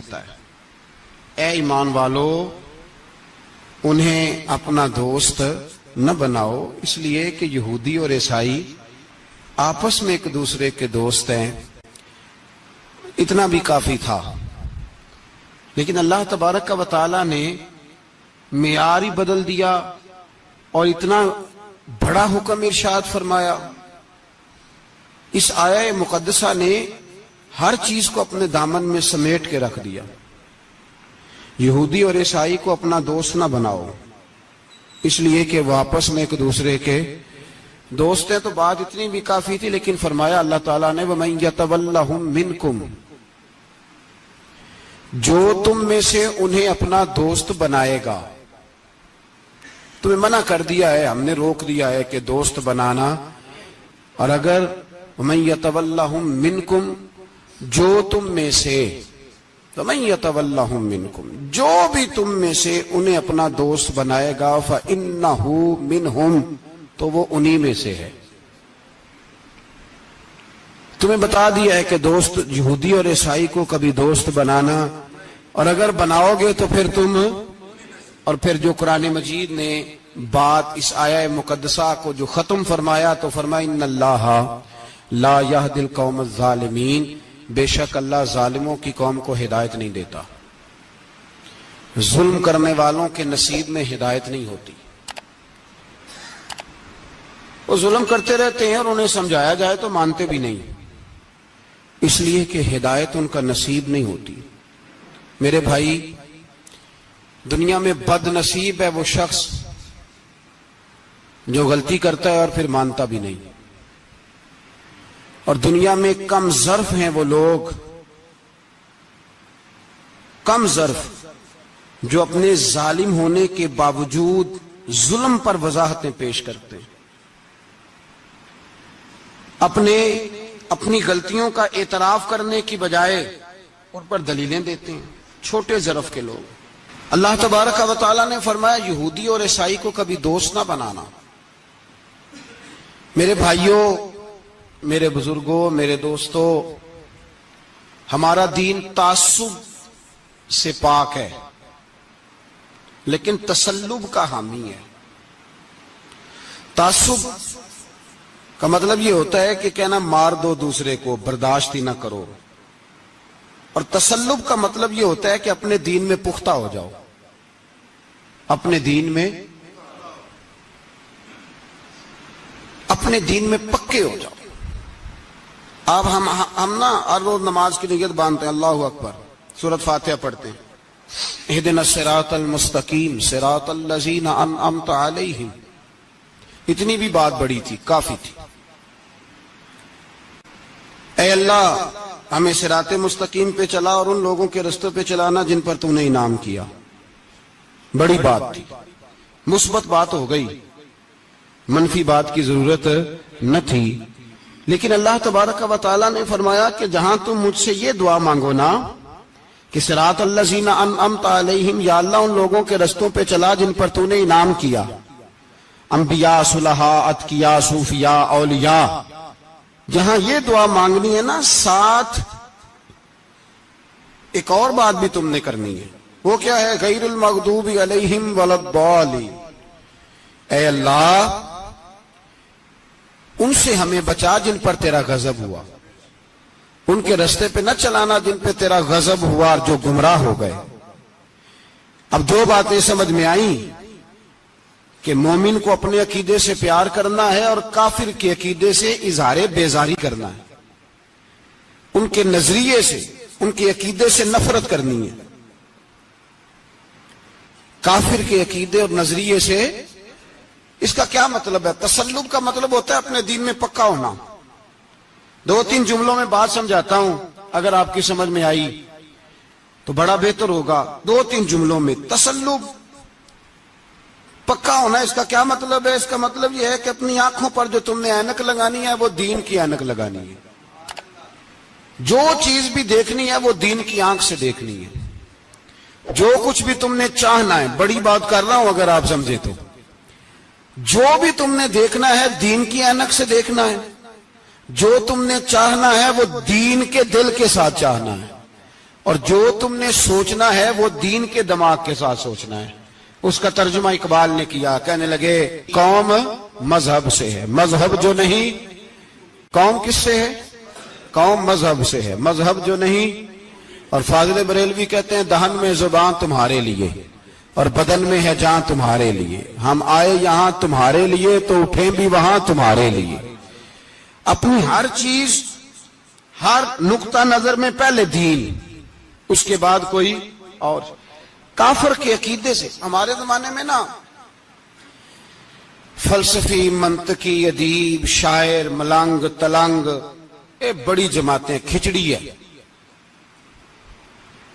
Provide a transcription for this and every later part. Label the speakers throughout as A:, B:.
A: ہے۔ اے ایمان والو، انہیں اپنا دوست نہ بناؤ، اس لیے کہ یہودی اور عیسائی آپس میں ایک دوسرے کے دوست ہیں، اتنا بھی کافی تھا۔ لیکن اللہ تبارک و تعالی نے معیار ہی بدل دیا اور اتنا بڑا حکم ارشاد فرمایا۔ اس آیہ مقدسہ نے ہر چیز کو اپنے دامن میں سمیٹ کے رکھ دیا۔ یہودی اور عیسائی کو اپنا دوست نہ بناؤ، اس لیے کہ وہ آپس میں ایک دوسرے کے دوست ہیں۔ تو بات اتنی بھی کافی تھی، لیکن فرمایا اللہ تعالیٰ نے وَمَن يَتَوَلَّهُم مِّنكُمْ، جو تم میں سے انہیں اپنا دوست بنائے گا۔ تمہیں منع کر دیا ہے، ہم نے روک دیا ہے کہ دوست بنانا، اور اگر وَمَن يَتَوَلَّهُم مِّنكُمْ، جو تم میں سے، وَمَن يَتَوَلَّهُم مِّنكُمْ، جو بھی تم میں سے انہیں اپنا دوست بنائے گا فَإِنَّهُ مِنْهُمْ، تو وہ انہی میں سے ہے۔ تمہیں بتا دیا ہے کہ دوست یہودی اور عیسائی کو کبھی دوست بنانا، اور اگر بناؤ گے تو پھر تم، اور پھر جو قرآن مجید نے بات اس آیہ مقدسہ کو جو ختم فرمایا تو فرمایا ان اللہ لا یہدی القوم الظالمین، بے شک اللہ ظالموں کی قوم کو ہدایت نہیں دیتا۔ ظلم کرنے والوں کے نصیب میں ہدایت نہیں ہوتی۔ وہ ظلم کرتے رہتے ہیں اور انہیں سمجھایا جائے تو مانتے بھی نہیں، اس لیے کہ ہدایت ان کا نصیب نہیں ہوتی۔ میرے بھائی، دنیا میں بد نصیب ہے وہ شخص جو غلطی کرتا ہے اور پھر مانتا بھی نہیں، اور دنیا میں کم ظرف ہیں وہ لوگ، کم ظرف جو اپنے ظالم ہونے کے باوجود ظلم پر وضاحتیں پیش کرتے ہیں، اپنی غلطیوں کا اعتراف کرنے کی بجائے ان پر دلیلیں دیتے ہیں، چھوٹے ظرف کے لوگ۔ اللہ تبارک و تعالیٰ نے فرمایا یہودی اور عیسائی کو کبھی دوست نہ بنانا۔ میرے بھائیوں، میرے بزرگوں، میرے دوستوں، ہمارا دین تعصب سے پاک ہے، لیکن تسلب کا حامی ہے۔ تعصب کا مطلب یہ ہوتا ہے کہ کہنا مار دو دوسرے کو، برداشت ہی نہ کرو، اور تسلب کا مطلب یہ ہوتا ہے کہ اپنے دین میں پختہ ہو جاؤ، اپنے دین میں پکے ہو جاؤ۔ اب ہم نا ہر روز نماز کی نیت باندھتے ہیں، اللہ اکبر، سورۃ فاتحہ پڑھتے ہیں، اہدنا الصراط المستقیم صراط الذین انعمت علیہم، اتنی بھی بات بڑی تھی، کافی تھی۔ اے اللہ، ہمیں صراط مستقیم پہ چلا اور ان لوگوں کے رستوں پہ چلانا جن پر تو نے انعام کیا، بڑی بات تھی، مثبت بات ہو گئی، منفی بات کی ضرورت نہ تھی۔ لیکن اللہ تبارک و تعالیٰ نے فرمایا کہ جہاں تم مجھ سے یہ دعا مانگو نا کہ صراط الذین انعمت علیہم، یا اللہ ان لوگوں کے رستوں پہ چلا جن پر تو نے انعام کیا، انبیاء، صلحاء، اتقیاء، صوفیاء، اولیاء، جہاں یہ دعا مانگنی ہے نا، ساتھ ایک اور بات بھی تم نے کرنی ہے۔ وہ کیا ہے؟ غیر المغضوب علیہم ولا الضالین، اے اللہ ان سے ہمیں بچا جن پر تیرا غضب ہوا، ان کے رستے پہ نہ چلانا جن پہ تیرا غضب ہوا اور جو گمراہ ہو گئے۔ اب دو باتیں سمجھ میں آئیں کہ مومن کو اپنے عقیدے سے پیار کرنا ہے اور کافر کے عقیدے سے اظہار بیزاری کرنا ہے، ان کے نظریے سے، ان کے عقیدے سے نفرت کرنی ہے۔ کافر کے عقیدے اور نظریے سے، اس کا کیا مطلب ہے؟ تسلب کا مطلب ہوتا ہے اپنے دین میں پکا ہونا۔ دو تین جملوں میں بات سمجھاتا ہوں، اگر آپ کی سمجھ میں آئی تو بڑا بہتر ہوگا۔ دو تین جملوں میں تسلب، پکا ہونا، اس کا کیا مطلب ہے؟ اس کا مطلب یہ ہے کہ اپنی آنکھوں پر جو تم نے اینک لگانی ہے وہ دین کی اینک لگانی ہے، جو چیز بھی دیکھنی ہے وہ دین کی آنکھ سے دیکھنی ہے، جو کچھ بھی تم نے چاہنا ہے، بڑی بات کر رہا ہوں اگر آپ سمجھے تو، جو بھی تم نے دیکھنا ہے دین کی اینک سے دیکھنا ہے، جو تم نے چاہنا ہے وہ دین کے دل کے ساتھ چاہنا ہے، اور جو تم نے سوچنا ہے وہ دین کے دماغ کے ساتھ سوچنا ہے. اس کا ترجمہ اقبال نے کیا، کہنے لگے قوم مذہب سے ہے، مذہب جو نہیں. قوم کس سے ہے؟ قوم مذہب سے ہے، مذہب جو نہیں. اور فاضل بریلوی کہتے ہیں دہن میں زبان تمہارے لیے اور بدن میں ہے جان تمہارے لیے. ہم آئے یہاں تمہارے لیے تو اٹھیں بھی وہاں تمہارے لیے. اپنی ہر چیز، ہر نقطہ نظر میں پہلے دین، اس کے بعد کوئی اور. کافر کے عقیدے سے ہمارے زمانے میں نا فلسفی، منطقی، ادیب، شاعر، ملنگ، تلنگ، یہ بڑی جماعتیں. کھچڑی ہے،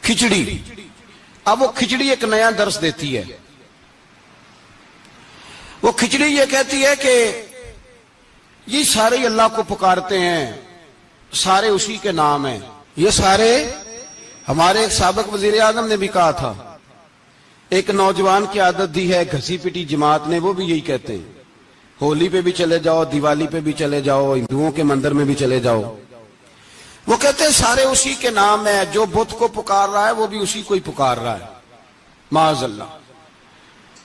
A: کھچڑی. اب وہ کھچڑی ایک نیا درس دیتی ہے. وہ کھچڑی یہ کہتی ہے کہ یہ سارے اللہ کو پکارتے ہیں، سارے اسی کے نام ہیں. یہ سارے، ہمارے ایک سابق وزیر اعظم نے بھی کہا تھا، ایک نوجوان کی عادت دی ہے گھسی پٹی جماعت نے، وہ بھی یہی کہتے ہیں. ہولی پہ بھی چلے جاؤ، دیوالی پہ بھی چلے جاؤ، ہندوؤں کے مندر میں بھی چلے جاؤ. وہ کہتے ہیں سارے اسی کے نام ہے، جو بت کو پکار رہا ہے وہ بھی اسی کو ہی پکار رہا ہے، معاذ اللہ.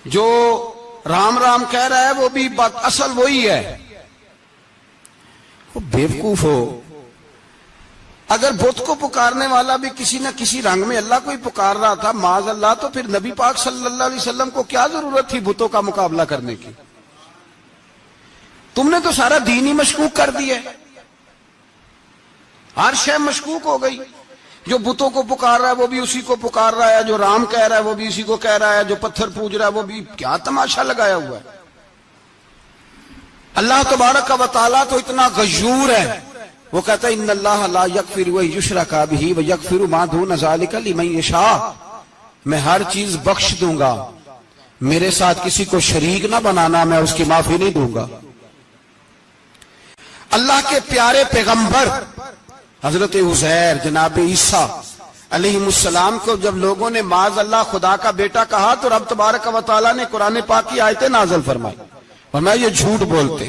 A: جو رام رام کہہ رہا ہے وہ بھی اصل وہی ہے. وہ بیوقوف ہو. اگر بت کو پکارنے والا بھی کسی نہ کسی رنگ میں اللہ کو ہی پکار رہا تھا معاذ اللہ، تو پھر نبی پاک صلی اللہ علیہ وسلم کو کیا ضرورت تھی بتوں کا مقابلہ کرنے کی؟ تم نے تو سارا دین ہی مشکوک کر دیا. ہر شے مشکوک ہو گئی. جو بتوں کو پکار رہا ہے وہ بھی اسی کو پکار رہا ہے، جو رام کہہ رہا ہے وہ بھی اسی کو کہہ رہا ہے، جو پتھر پوج رہا ہے وہ بھی. کیا تماشا لگایا ہوا ہے. اللہ تبارک و تعالیٰ تو اتنا غیور ہے، وہ کہتا ہے ان اللہ لا یغفر ان یشرک بہ ویغفر ما دون ذلک لمن یشاء. میں ہر چیز بخش دوں گا، میرے ساتھ کسی کو شریک نہ بنانا، میں اس کی معافی نہیں دوں گا. اللہ کے پیارے پیغمبر حضرت عزیر، جناب عیسیٰ علیہ السلام کو جب لوگوں نے معاذ اللہ خدا کا بیٹا کہا تو رب تبارک و تعالیٰ نے قرآن پاک کی آیتیں نازل فرمائی. فرمایا یہ جھوٹ بولتے،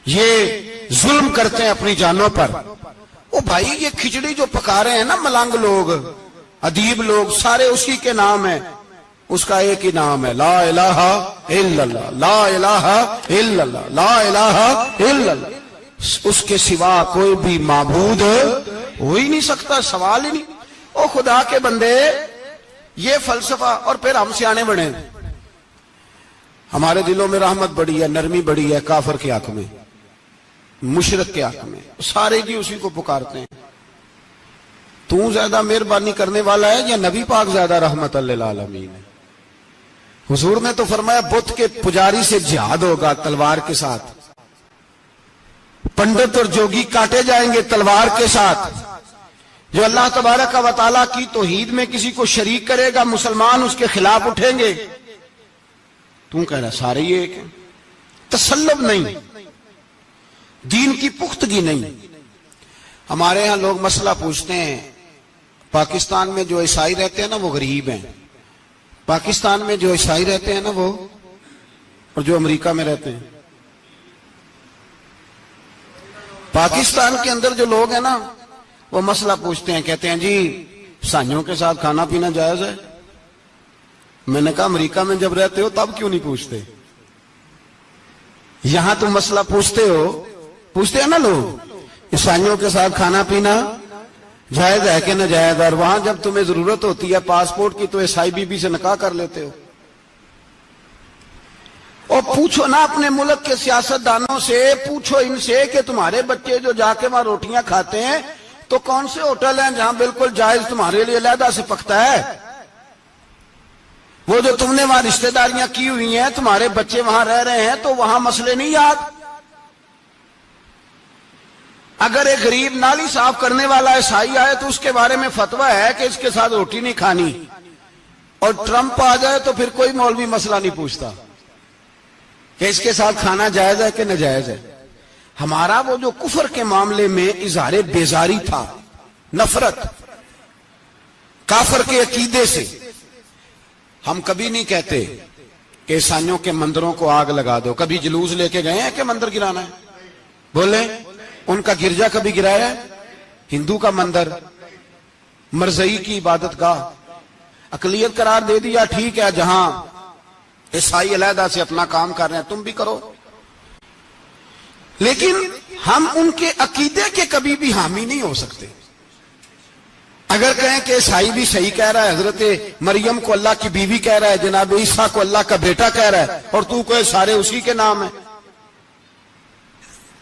A: یہ ظلم کرتے ہیں اپنی جانوں پر. او بھائی یہ کھچڑی جو پکا رہے ہیں نا ملنگ لوگ، ادیب لوگ، سارے اسی کے نام ہیں. اس کا ایک ہی نام ہے، لا الہ الا اللہ، لا الہ الا اللہ، لا الہ الا اللہ. اس کے سوا کوئی بھی معبود ہو ہی نہیں سکتا، سوال ہی نہیں. او خدا کے بندے، یہ فلسفہ. اور پھر ہم سیانے بڑے، ہمارے دلوں میں رحمت بڑی ہے، نرمی بڑی ہے. کافر کے حق میں، مشرک کے حق میں سارے جی اسی کو پکارتے ہیں. تو زیادہ مہربانی کرنے والا ہے یا نبی پاک زیادہ رحمت للعالمین ہے؟ حضور نے تو فرمایا بت کے پجاری سے جہاد ہوگا تلوار کے ساتھ، پنڈت اور جوگی کاٹے جائیں گے تلوار کے ساتھ. جو اللہ تبارک و تعالیٰ کی توحید میں کسی کو شریک کرے گا مسلمان اس کے خلاف اٹھیں گے. تم کہہ رہا سارے یہ ایک ہیں. تسلب نہیں، دین کی پختگی نہیں. ہمارے ہاں لوگ مسئلہ پوچھتے ہیں پاکستان میں جو عیسائی رہتے ہیں نا وہ غریب ہیں. پاکستان میں جو عیسائی رہتے ہیں نا وہ، اور جو امریکہ میں رہتے ہیں. پاکستان کے اندر جو لوگ ہیں نا وہ مسئلہ پوچھتے ہیں، کہتے ہیں جی عیسائیوں کے ساتھ کھانا پینا جائز ہے. میں نے کہا امریکہ میں جب رہتے ہو تب کیوں نہیں پوچھتے؟ یہاں تم مسئلہ پوچھتے ہیں نا لوگ عیسائیوں کے ساتھ کھانا پینا جائز ہے کہ ناجائز، اور وہاں جب تمہیں ضرورت ہوتی ہے پاسپورٹ کی تو عیسائی بی بی سے نکاح کر لیتے ہو. اور پوچھو نا اپنے ملک کے سیاست دانوں سے، پوچھو ان سے کہ تمہارے بچے جو جا کے وہاں روٹیاں کھاتے ہیں تو کون سے ہوٹل ہیں جہاں بالکل جائز تمہارے لیے علیحدہ سے پکتا ہے؟ وہ جو تم نے وہاں رشتہ داریاں کی ہوئی ہیں، تمہارے بچے وہاں رہ رہے ہیں تو وہاں مسئلے نہیں یاد. اگر ایک غریب نالی صاف کرنے والا عیسائی آئے تو اس کے بارے میں فتویٰ ہے کہ اس کے ساتھ روٹی نہیں کھانی، اور ٹرمپ آ جائے تو پھر کوئی مولوی مسئلہ نہیں پوچھتا کہ اس کے ساتھ کھانا جائز ہے کہ ناجائز ہے. ہمارا وہ جو کفر کے معاملے میں اظہار بیزاری تھا، نفرت کافر کے عقیدے سے، ہم کبھی نہیں کہتے کہ عیسائیوں کے مندروں کو آگ لگا دو. کبھی جلوس لے کے گئے ہیں کہ مندر گرانا ہے؟ بولے ان کا گرجا کبھی گرایا ہے؟ ہندو کا مندر مرزئی کی عبادت گاہ اقلیت قرار دے دیا، ٹھیک ہے، جہاں عیسائی علیحدہ سے اپنا کام کر رہے ہیں تم بھی کرو، لیکن ہم ان کے عقیدے کے کبھی بھی حامی نہیں ہو سکتے۔ اگر کہیں کہ عیسائی بھی صحیح کہہ رہا ہے، حضرت مریم کو اللہ کی بیوی کہہ رہا ہے، جناب عیسیٰ کو اللہ کا بیٹا کہہ رہا ہے، اور تو کوئی سارے اسی کے نام ہیں،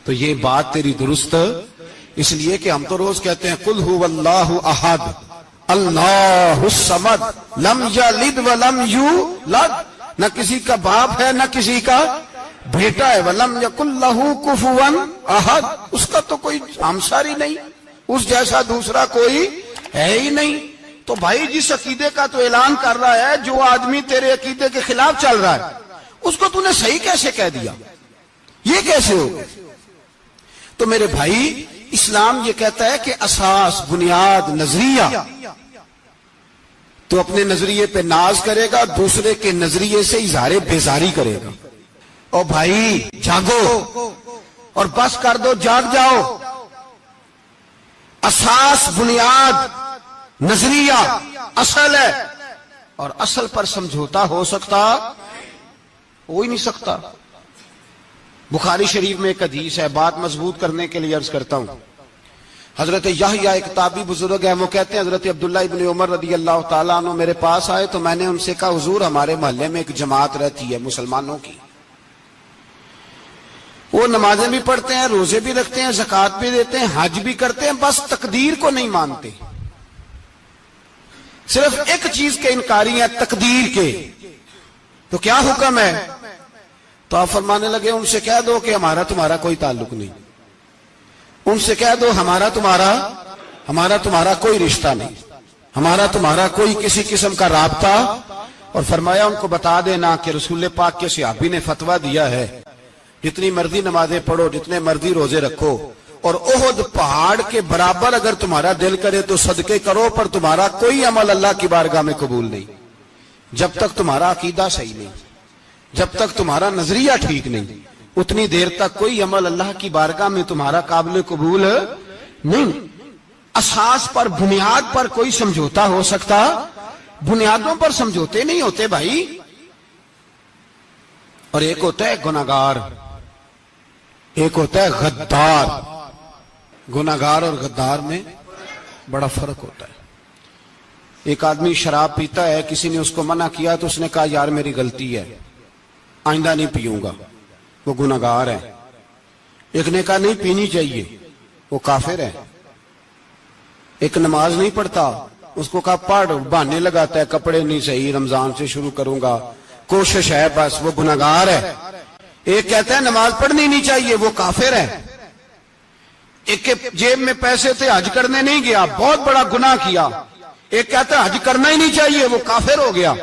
A: تو یہ بات تیری درست، اس لیے کہ ہم تو روز کہتے ہیں قل هو اللہ احد اللہ الصمد لم یلد ولم یولد، نہ کسی کا باپ ہے نہ کسی کا بیٹا ہے، ولم یکن لہ کفوا احد، اس کا تو کوئی ہمسر ہی نہیں، اس جیسا دوسرا کوئی ہے ہی نہیں۔ تو بھائی جس عقیدے کا تو اعلان کر رہا ہے، جو آدمی تیرے عقیدے کے خلاف چل رہا ہے، اس کو تو نے صحیح کیسے کہہ دیا؟ یہ کیسے ہو؟ تو میرے بھائی اسلام یہ کہتا ہے کہ اساس، بنیاد، نظریہ، تو اپنے نظریے پہ ناز کرے گا، دوسرے کے نظریے سے اظہار بیزاری کرے گا۔ اور بھائی جاگو اور بس کر دو، جاگ جاؤ۔ اساس، بنیاد، نظریہ اصل ہے، اور اصل پر سمجھوتا ہو سکتا ہو ہی نہیں سکتا۔ بخاری شریف میں ایک حدیث ہے، بات مضبوط کرنے کے لیے عرض کرتا ہوں۔ حضرت یحییٰ ایک تابعی بزرگ ہیں، وہ کہتے ہیں حضرت عبداللہ ابن عمر رضی اللہ تعالیٰ عنہ میرے پاس آئے تو میں نے ان سے کہا حضور ہمارے محلے میں ایک جماعت رہتی ہے مسلمانوں کی، وہ نمازیں بھی پڑھتے ہیں، روزے بھی رکھتے ہیں، زکوٰۃ بھی دیتے ہیں، حج بھی کرتے ہیں، بس تقدیر کو نہیں مانتے، صرف ایک چیز کے انکاری ہیں، تقدیر کے۔ تو کیا حکم ہے؟ تو آپ فرمانے لگے ان سے کہہ دو کہ ہمارا تمہارا کوئی تعلق نہیں، ان سے کہہ دو ہمارا تمہارا کوئی رشتہ نہیں، ہمارا تمہارا کوئی کسی قسم کا رابطہ۔ اور فرمایا ان کو بتا دینا کہ رسول پاک کے صحابی نے فتویٰ دیا ہے جتنی مرضی نمازیں پڑھو، جتنے مرضی روزے رکھو، اور احد پہاڑ کے برابر اگر تمہارا دل کرے تو صدقے کرو، پر تمہارا کوئی عمل اللہ کی بارگاہ میں قبول نہیں جب تک تمہارا عقیدہ صحیح نہیں، جب تک تمہارا نظریہ ٹھیک نہیں، اتنی دیر تک کوئی عمل اللہ کی بارگاہ میں تمہارا قابل قبول نہیں۔ اساس پر، بنیاد پر کوئی سمجھوتا ہو سکتا، بنیادوں پر سمجھوتے نہیں ہوتے بھائی۔ اور ایک ہوتا ہے گناہگار، ایک ہوتا ہے غدار۔ گناہگار اور غدار میں بڑا فرق ہوتا ہے۔ ایک آدمی شراب پیتا ہے، کسی نے اس کو منع کیا تو اس نے کہا یار میری غلطی ہے، آئندہ نہیں پیوں گا، وہ گناہگار ہے۔ ایک نے کہا نہیں پینی چاہیے، وہ کافر ہے۔ ایک نماز نہیں پڑھتا، اس کو کہا پڑھ، بہانے لگاتا ہے، کپڑے نہیں صحیح، رمضان سے شروع کروں گا، کوشش ہے بس، وہ گناہگار ہے۔ ایک کہتا ہے نماز پڑھنی نہیں چاہیے، وہ کافر ہے۔ ایک کے جیب میں پیسے تھے، حج کرنے نہیں گیا، بہت بڑا گناہ کیا۔ ایک کہتا ہے حج کرنا ہی نہیں چاہیے، وہ کافر ہو گیا۔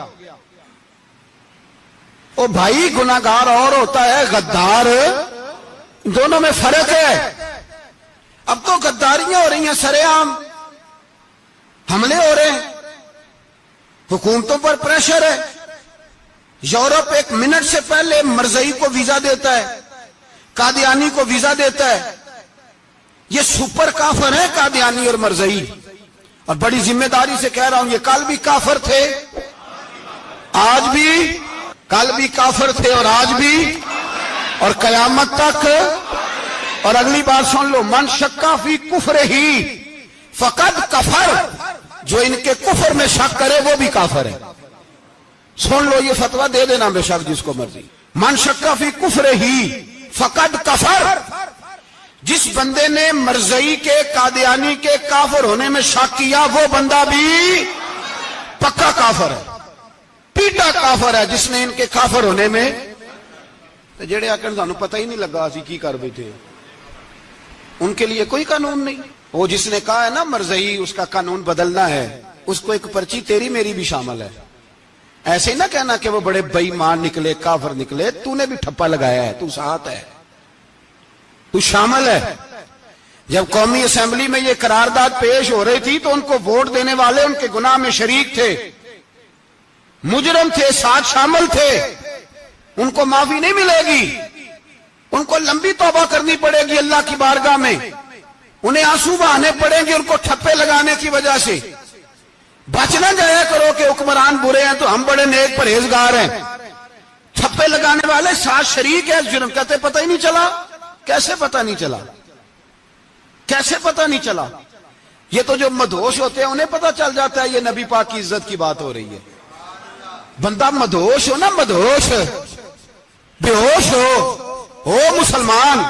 A: او بھائی گناہگار اور ہوتا ہے، غدار، دونوں میں فرق ہے۔ اب تو غداریاں ہو رہی ہیں، سرے عام حملے ہو رہے ہیں، حکومتوں پر پریشر ہے۔ یورپ ایک منٹ سے پہلے مرزئی کو ویزا دیتا ہے، قادیانی کو ویزا دیتا ہے۔ یہ سپر کافر ہیں قادیانی اور مرزئی، اور بڑی ذمہ داری سے کہہ رہا ہوں، یہ کل بھی کافر تھے، آج بھی، کل بھی کافر تھے اور آج بھی، اور قیامت تک۔ اور اگلی بات سن لو، من شکا فی کفر ہی فقد کفر، جو ان کے کفر میں شک کرے وہ بھی کافر ہے۔ سن لو، یہ فتویٰ دے دینا بے شک جس کو مرضی۔ من شکا فی کفر ہی فقد کفر، جس بندے نے مرزئی کے، قادیانی کے کافر ہونے میں شک کیا، وہ بندہ بھی پکا کافر ہے، پیٹا کافر ہے، جس نے ان کے کافر ہونے میں۔ تو جڑے آکر سانو پتہ ہی نہیں لگا اسی کی کر بیٹھے، ان کے لیے کوئی قانون نہیں۔ وہ جس نے کہا ہے نا مرزئی اس کا قانون بدلنا ہے، اس کو ایک پرچی تیری میری بھی شامل ہے۔ ایسے نہ کہنا کہ وہ بڑے بے ایمان نکلے، کافر نکلے، تو نے بھی ٹھپا لگایا ہے، تو ساتھ ہے، تو شامل ہے۔ جب قومی اسمبلی میں یہ قرارداد پیش ہو رہی تھی تو ان کو ووٹ دینے والے ان کے گناہ میں شریک تھے، مجرم تھے، ساتھ شامل تھے، ان کو معافی نہیں ملے گی، ان کو لمبی توبہ کرنی پڑے گی اللہ کی بارگاہ میں، انہیں آنسو بہانے پڑیں گے ان کو ٹھپے لگانے کی وجہ سے۔ بچ نہ جایا کرو کہ حکمران برے ہیں تو ہم بڑے نیک پرہیزگار ہیں. چھپے لگانے والے ساتھ شریک ہے اس جرم. کہتے پتہ ہی نہیں چلا. کیسے پتہ نہیں چلا؟ کیسے پتہ نہیں چلا؟ یہ تو جو مدہوش ہوتے ہیں انہیں پتہ چل جاتا ہے یہ نبی پاک کی عزت کی بات ہو رہی ہے. بندہ مدہوش ہو نا، مدہوش بے ہوش ہو مسلمان،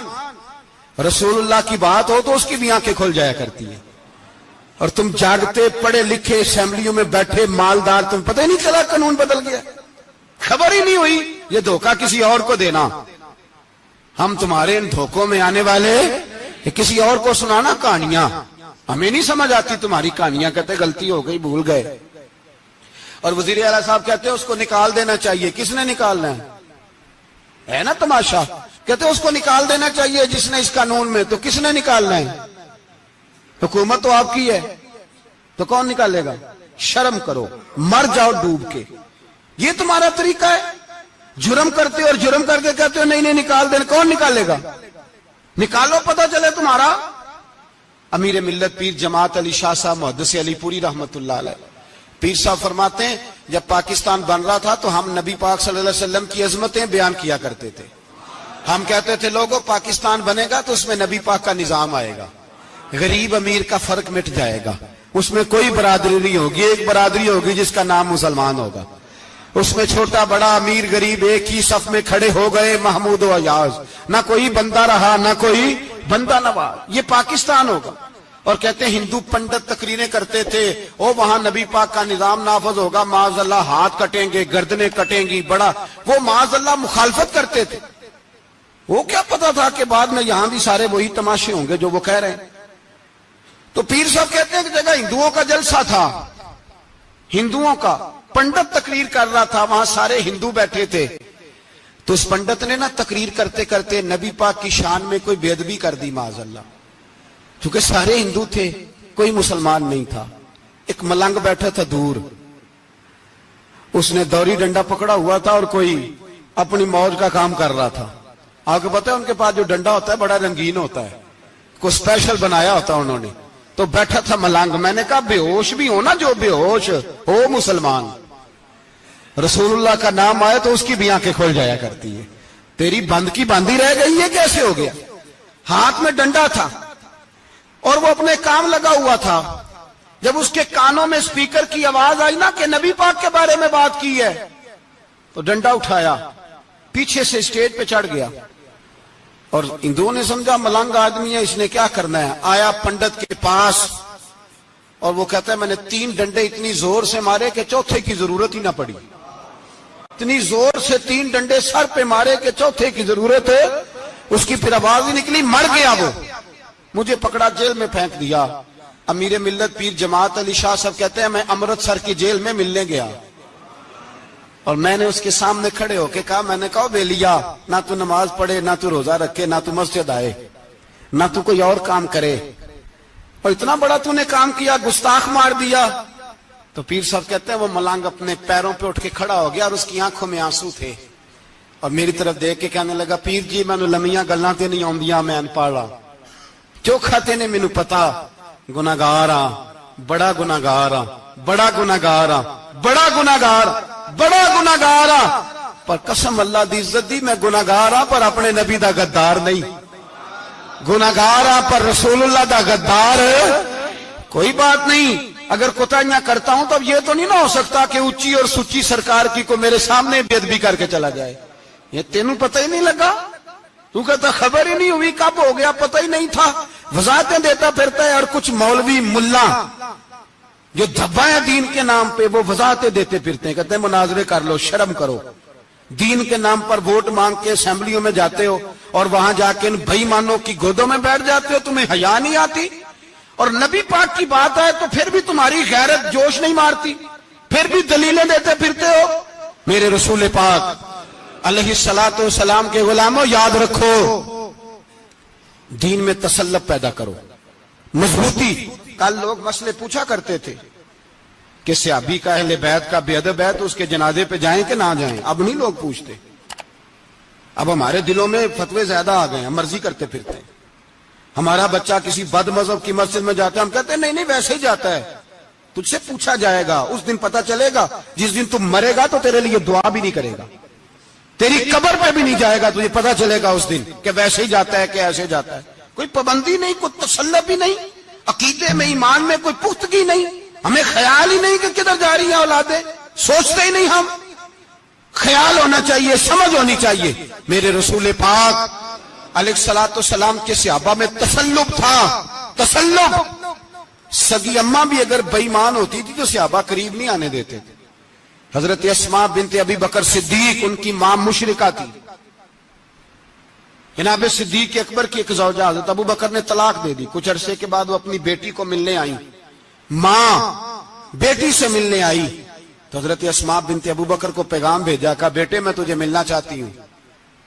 A: رسول اللہ کی بات ہو تو اس کی بھی آنکھیں کھل جایا کرتی ہیں. اور تم جاگتے پڑھے لکھے اسمبلیوں میں بیٹھے مالدار، تم پتہ ہی نہیں چلا قانون بدل گیا، خبر ہی نہیں ہوئی. یہ دھوکہ کسی اور کو دینا. ہم تمہارے ان دھوکوں میں آنے والے کہ کسی اور کو سنانا کہانیاں. ہمیں نہیں سمجھ آتی تمہاری کہانیاں. کہتے غلطی ہو گئی، بھول گئے. اور وزیر اعلیٰ صاحب کہتے ہیں اس کو نکال دینا چاہیے. کس نے نکالنا ہے نا تماشا. کہتے ہیں اس کو نکال دینا چاہیے جس نے اس قانون میں. تو کس نے نکالنا ہے؟ حکومت تو آپ کی ہے، تو کون نکالے گا؟ شرم کرو، مر جاؤ ڈوب کے. یہ تمہارا طریقہ ہے؟ جرم کرتے اور جرم کر کے کہتے ہو نہیں نہیں نکال دینا. کون نکالے گا؟ نکالو، پتہ چلے تمہارا. امیر ملت پیر جماعت علی شاہ صاحب محدث علی پوری رحمت اللہ علیہ پیر صاحب فرماتے ہیں جب پاکستان بن رہا تھا تو ہم نبی پاک صلی اللہ علیہ وسلم کی عظمتیں بیان کیا کرتے تھے. ہم کہتے تھے لوگوں پاکستان بنے گا تو اس میں نبی پاک کا نظام آئے گا، غریب امیر کا فرق مٹ جائے گا، اس میں کوئی برادری نہیں ہوگی، ایک برادری ہوگی جس کا نام مسلمان ہوگا. اس میں چھوٹا بڑا امیر غریب ایک ہی صف میں کھڑے ہو گئے، محمود و ایاز. نہ کوئی بندہ رہا نہ کوئی بندہ نواز. یہ پاکستان ہوگا. اور کہتے ہیں ہندو پنڈت تقریریں کرتے تھے او وہاں نبی پاک کا نظام نافذ ہوگا، معاذ اللہ ہاتھ کٹیں گے، گردنیں کٹیں گی. بڑا وہ معاذ اللہ مخالفت کرتے تھے. وہ کیا پتا تھا کہ بعد میں یہاں بھی سارے وہی تماشے ہوں گے جو وہ کہہ رہے ہیں. تو پیر صاحب کہتے ہیں کہ جگہ ہندوؤں کا جلسہ تھا، ہندوؤں کا پنڈت تقریر کر رہا تھا، وہاں سارے ہندو بیٹھے تھے. تو اس پنڈت نے نا تقریر کرتے کرتے نبی پاک کی شان میں کوئی بے ادبی کر دی معاذ اللہ. چونکہ سارے ہندو تھے، کوئی مسلمان نہیں تھا. ایک ملنگ بیٹھا تھا دور، اس نے دوری ڈنڈا پکڑا ہوا تھا اور کوئی اپنی موج کا کام کر رہا تھا. آپ کو پتا ہے ان کے پاس جو ڈنڈا ہوتا ہے بڑا رنگین ہوتا ہے، کوئی اسپیشل بنایا ہوتا انہوں نے. تو بیٹھا تھا ملنگ. میں نے کہا بے ہوش بھی ہو نا، جو بے ہوش ہو مسلمان، رسول اللہ کا نام آئے تو اس کی بھی آنکھیں کھل جایا کرتی ہے. تیری بند کی باندھی رہ گئی ہے، کیسے ہو گیا؟ ہاتھ میں ڈنڈا تھا اور وہ اپنے کام لگا ہوا تھا. جب اس کے کانوں میں سپیکر کی آواز آئی نا کہ نبی پاک کے بارے میں بات کی ہے تو ڈنڈا اٹھایا، پیچھے سے اسٹیج پہ چڑھ گیا. اور ہندوؤں نے سمجھا ملنگ آدمی ہے، اس نے کیا کرنا ہے. آیا پنڈت کے پاس اور وہ کہتا ہے میں نے 3 ڈنڈے اتنی زور سے مارے کہ چوتھے کی ضرورت ہی نہ پڑی. اتنی زور سے 3 ڈنڈے سر پہ مارے کہ چوتھے کی ضرورت ہے اس کی پھر آواز ہی نکلی. مر گیا وہ. مجھے پکڑا جیل میں پھینک دیا. امیر ملت پیر جماعت علی شاہ صاحب کہتے ہیں میں امرتسر کی جیل میں ملنے گیا اور میں نے اس کے سامنے کھڑے ہو کے کہا، میں نے کہا بے لیا، نہ تو نماز پڑھے، نہ تو روزہ رکھے، نہ تو مسجد آئے، نہ تو کوئی اور کام کرے، اور اتنا بڑا تو نے کام کیا، گستاخ مار دیا. تو پیر صاحب کہتے ہیں وہ ملنگ اپنے پیروں پہ اٹھ کے کھڑا ہو گیا اور اس کی آنکھوں میں آنسو تھے اور میری طرف دیکھ کے کہنے لگا پیر جی میں لمیاں گلاں تے نہیں آؤندیاں، میں انپڑھ ہاں، چوکھا تے نے مینوں پتا گناہگار ہاں، بڑا گناہگار ہاں، بڑا گناہگار ہاں، بڑا گناہگار، بڑا گناہگار ہاں، پر قسم اللہ دی عزت دی میں گناہگار ہاں پر اپنے نبی دا غدار نہیں. گناہگار ہاں پر رسول اللہ دا غدار کوئی بات نہیں. اگر کوتاہیاں کرتا ہوں تو اب یہ تو نہیں نہ ہو سکتا کہ اونچی اور سچی سرکار کی کو میرے سامنے بے ادبی کر کے چلا جائے. یہ تینوں پتہ ہی نہیں لگا، تو کہتا خبر ہی نہیں ہوئی، کب ہو گیا پتہ ہی نہیں تھا. وضاحتیں دیتا پھرتا ہے. اور کچھ مولوی ملا جو دھبا ہے دین کے نام پہ وہ وضاحتیں دیتے پھرتے ہیں، کہتے ہیں مناظرے کر لو، شرم کرو. دین کے نام پر ووٹ مانگ کے اسمبلیوں میں جاتے ہو اور وہاں جا کے ان بے ایمانوں کی گودوں میں بیٹھ جاتے ہو، تمہیں حیا نہیں آتی. اور نبی پاک کی بات ہے تو پھر بھی تمہاری غیرت جوش نہیں مارتی، پھر بھی دلیلیں دیتے پھرتے ہو. میرے رسول پاک علیہ الصلوۃ والسلام کے غلاموں یاد رکھو، دین میں تسلط پیدا کرو، مضبوطی. کل لوگ مسئلے پوچھا کرتے تھے کہ صحابی کا اہل بیت کا بے ادب ہے تو اس کے جنازے پہ جائیں کہ نہ جائیں. اب نہیں لوگ پوچھتے، اب ہمارے دلوں میں فتوے زیادہ آ گئے ہیں، مرضی کرتے پھرتے ہیں. ہمارا بچہ کسی بد مذہب کی مسجد میں جاتا ہے ہم کہتے ہیں نہیں نہیں ویسے ہی جاتا ہے. تجھ سے پوچھا جائے گا، اس دن پتا چلے گا. جس دن تم مرے گا تو تیرے لیے دعا بھی نہیں کرے گا، تیری قبر پہ بھی نہیں جائے گا. تجھے پتا چلے گا اس دن کہ ویسے ہی جاتا ہے کہ ایسے جاتا ہے. کوئی پابندی نہیں، کوئی تسلط بھی نہیں، عقیدے میں ایمان میں کوئی پختگی نہیں. ہمیں خیال ہی نہیں کہ کدھر جا رہی ہیں اولادیں، سوچتے ہی نہیں. ہم خیال ہونا چاہیے، سمجھ ہونی چاہیے. میرے رسول پاک علیہ الصلوۃ والسلام کے صحابہ میں تسلط تھا، تسلط. سگی اماں بھی اگر بے ایمان ہوتی تھی تو صحابہ قریب نہیں آنے دیتے تھے. حضرت اسماء بنت ابی بکر صدیق، ان کی ماں مشرکہ تھی. جناب صدیق اکبر کی ایک زوجہ حضرت ابو بکر نے طلاق دے دی. کچھ عرصے کے بعد وہ اپنی بیٹی کو ملنے آئی، ماں بیٹی سے ملنے آئی تو حضرت اسماء بنت ابو بکر کو پیغام بھیجا، کہا بیٹے میں تجھے ملنا چاہتی ہوں.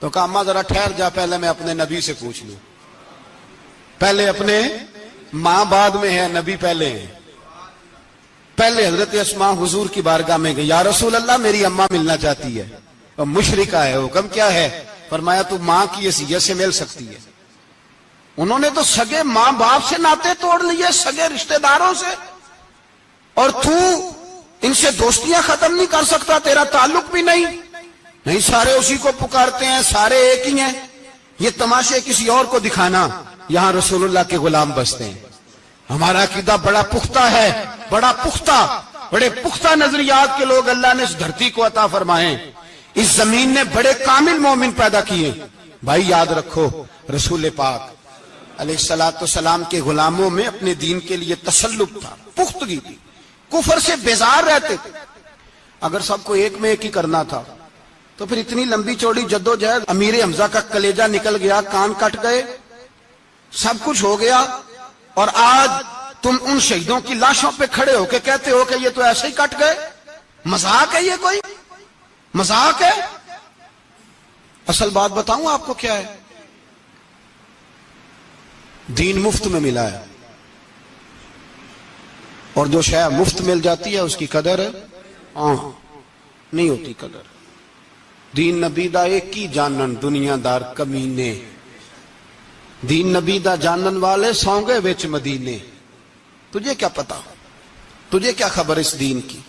A: تو کہا اماں ذرا ٹھہر جا، پہلے میں اپنے نبی سے پوچھ لوں. پہلے اپنے ماں بعد میں ہے، نبی پہلے ہے. پہلے حضرت اسماء حضور کی بارگاہ میں گئی، یا رسول اللہ میری اماں ملنا چاہتی ہے. اور مشرکہ ہے، حکم کیا ہے؟ فرمایا تو ماں کی حیثیت سے مل سکتی ہے. انہوں نے تو سگے ماں باپ سے ناطے توڑ لیے، سگے رشتہ داروں سے، اور تو ان سے دوستیاں ختم نہیں کر سکتا، تیرا تعلق بھی نہیں. نہیں، سارے اسی کو پکارتے ہیں، سارے ایک ہی ہیں. یہ تماشے کسی اور کو دکھانا، یہاں رسول اللہ کے غلام بستے ہیں. ہمارا عقیدہ بڑا پختہ ہے، بڑا پختہ، بڑے پختہ نظریات کے لوگ اللہ نے اس دھرتی کو عطا فرمائے. اس زمین نے بڑے کامل مومن پیدا کیے. بھائی یاد رکھو، رسول پاک علیہ الصلوۃ والسلام کے غلاموں میں اپنے دین کے لیے تسلط تھا، پختگی تھی، کفر سے بیزار رہتے تھے. اگر سب کو ایک میں ایک ہی کرنا تھا تو پھر اتنی لمبی چوڑی جدوجہد، امیر حمزہ کا کلیجہ نکل گیا، کان کٹ گئے، سب کچھ ہو گیا، اور آج تم ان شہیدوں کی لاشوں پہ کھڑے ہو کے کہتے ہو کہ یہ تو ایسے ہی کٹ گئے. مذاق ہے یہ؟ کوئی مذاق ہے؟ اصل بات بتاؤں آپ کو کیا ہے؟ دین مفت میں ملا ہے، اور جو شے مفت مل جاتی ہے اس کی قدر نہیں ہوتی. قدر دین نبی دا ایک ہی جانن دنیا دار کمینے، دین نبی دا جانن والے سونگے وچ مدینے. تجھے کیا پتا، تجھے کیا خبر اس دین کی؟